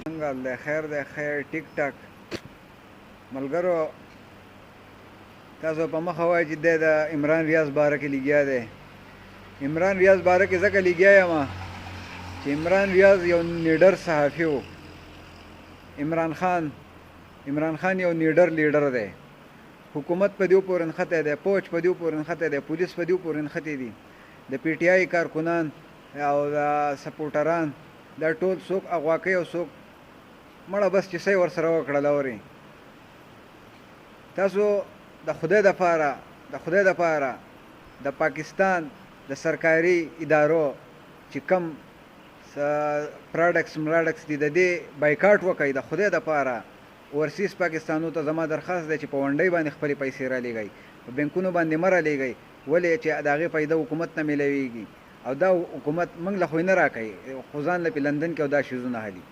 څنګه حال دی؟ خیر دی؟ خیر ټیک ټاک. ملګرو تاسو په مخه وایئ چې دی د عمران ریاض باره کې لګیا دی. عمران ریاض باره کې ځکه لګیا یم چې عمران ریاض یو نیډر صحافي و. عمران خان یو نیډر لیډر دی. حکومت په دې پورې نښتی دی، پوج په دې پورې نښتی دی، پولیس په دې پورې نښتي دي، د پی ټي آی کارکنان او د سپورټران دا ټول څوک اغوا کوي او څوک مړه بس چې څه ورسره وکړل. اورئ تاسو د خدای دپاره د پاکستان د سرکاري ادارو چې کم پراډکټس دي د دې بایکاټ وکړئ. د خدای دپاره اورسیز پاکستانو ته زما درخواست دی چې په ونډۍ باندې خپلې پیسې رالیږئ، په بینکونو باندې مه رالیږئ. ولې چې د هغې فایده حکومت نه میلاویږي او دا حکومت موږ له خو یې نه راکوي، خو ځان له په لندن کې او دا شیزونه حلي.